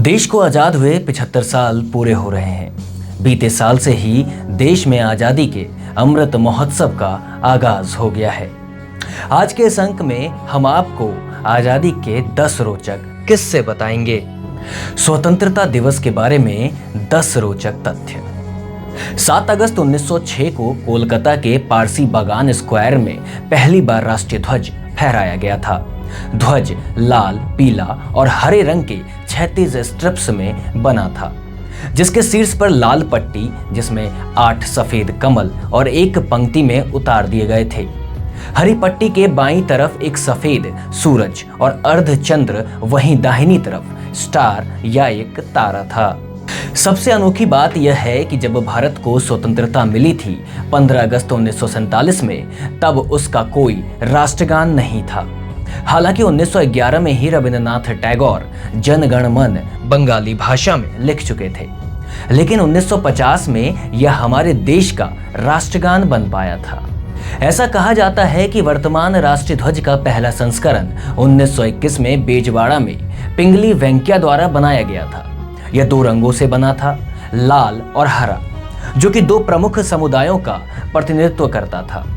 देश को आज़ाद हुए 75 साल पूरे हो रहे हैं। बीते साल से ही देश में आज़ादी के अमृत महोत्सव का आगाज हो गया है। आज के इस अंक में हम आपको आज़ादी के 10 रोचक किस्से बताएंगे। स्वतंत्रता दिवस के बारे में 10 रोचक तथ्य। 7 अगस्त 1906 को कोलकाता के पारसी बागान स्क्वायर में पहली बार राष्ट्रीय ध्वज फहराया गया था। ध्वज लाल, पीला और हरे रंग के 36 स्ट्रिप्स में बना था, जिसके शीर्ष पर लाल पट्टी जिसमें 8 सफेद कमल और एक पंक्ति में उतार दिए गए थे। हरी पट्टी के बाईं तरफ एक सफेद सूरज और अर्धचंद्र, वहीं दाहिनी तरफ स्टार या एक तारा था। सबसे अनोखी बात यह है कि जब भारत को स्वतंत्रता मिली थी 15 अगस्त 1947 में, तब उसका कोई राष्ट्रगान नहीं था। हालांकि 1911 में ही रविंद्रनाथ टैगोर जन गण मन बंगाली भाषा में लिख चुके थे, लेकिन 1950 में यह हमारे देश का राष्ट्रगान बन पाया था। ऐसा कहा जाता है कि वर्तमान राष्ट्रीय ध्वज का पहला संस्करण 1921 में बेजवाड़ा में पिंगली वेंकैया द्वारा बनाया गया था। यह 2 रंगों से बना था, लाल और हरा, जो कि 2 प्रमुख समुदायों का प्रतिनिधित्व करता था।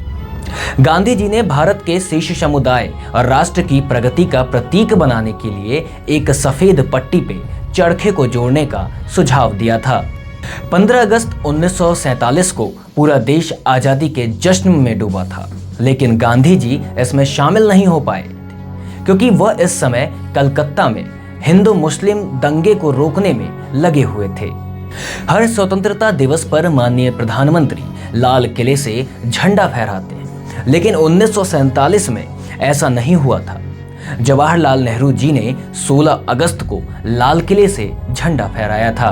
गांधी जी ने भारत के शेष समुदाय और राष्ट्र की प्रगति का प्रतीक बनाने के लिए एक सफेद पट्टी पे चरखे को जोड़ने का सुझाव दिया था। 15 अगस्त 1947 को पूरा देश आजादी के जश्न में डूबा था, लेकिन गांधी जी इसमें शामिल नहीं हो पाए क्योंकि वह इस समय कलकत्ता में हिंदू मुस्लिम दंगे को रोकने में लगे हुए थे। हर स्वतंत्रता दिवस पर माननीय प्रधानमंत्री लाल किले से झंडा फहराते हैं, लेकिन 1947 में ऐसा नहीं हुआ था। जवाहरलाल नेहरू जी ने 16 अगस्त को लाल किले से झंडा फहराया था।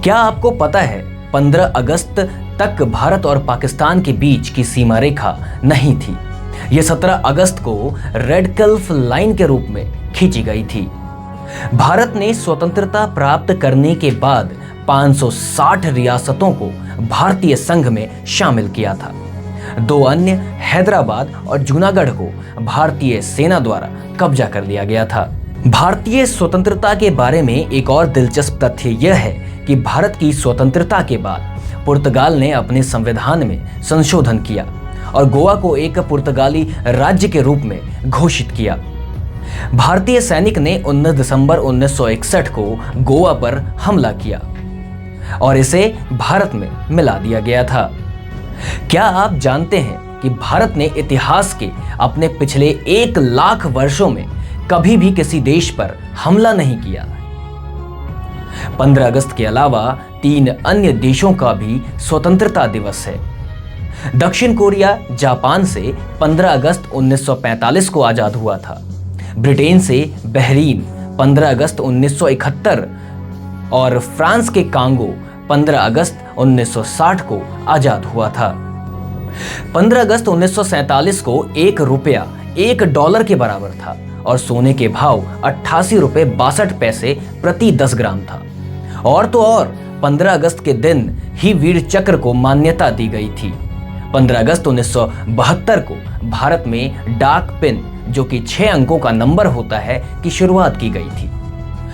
क्या आपको पता है 15 अगस्त तक भारत और पाकिस्तान के बीच की सीमा रेखा नहीं थी। यह 17 अगस्त को रेड क्लिफ लाइन के रूप में खींची गई थी। भारत ने स्वतंत्रता प्राप्त करने के बाद 560 रियासतों को भारतीय संघ में शामिल किया था। 2 अन्य, हैदराबाद और जूनागढ़ को भारतीय सेना द्वारा कब्जा कर लिया गया था। भारतीय स्वतंत्रता के बारे में एक और दिलचस्प तथ्य यह है कि भारत की स्वतंत्रता के बाद पुर्तगाल ने अपने संविधान में संशोधन किया और गोवा को एक पुर्तगाली राज्य के रूप में घोषित किया। भारतीय सैनिक ने 19 दिसंबर 1961 को गोवा पर हमला किया और इसे भारत में मिला दिया गया था। क्या आप जानते हैं कि भारत ने इतिहास के अपने पिछले 1 लाख वर्षों में कभी भी किसी देश पर हमला नहीं किया? 15 अगस्त के अलावा 3 अन्य देशों का भी स्वतंत्रता दिवस है। दक्षिण कोरिया जापान से 15 अगस्त 1945 को आजाद हुआ था। ब्रिटेन से बहरीन 15 अगस्त 1971 और फ्रांस के कांगो 15 अगस्त 1960 को आजाद हुआ था। 15 अगस्त 1947 को 1 रुपया $1 के बराबर था और सोने के भाव 88 रुपए 62 पैसे प्रति 10 ग्राम था। और तो और 15 अगस्त के दिन ही वीर चक्र को मान्यता दी गई थी। 15 अगस्त 1972 को भारत में डाक पिन, जो कि 6 अंकों का नंबर होता है, की शुरुआत की गई थी।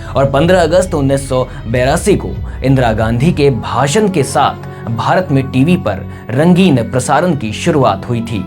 और 15 अगस्त 1982 को इंदिरा गांधी के भाषण के साथ भारत में टीवी पर रंगीन प्रसारण की शुरुआत हुई थी।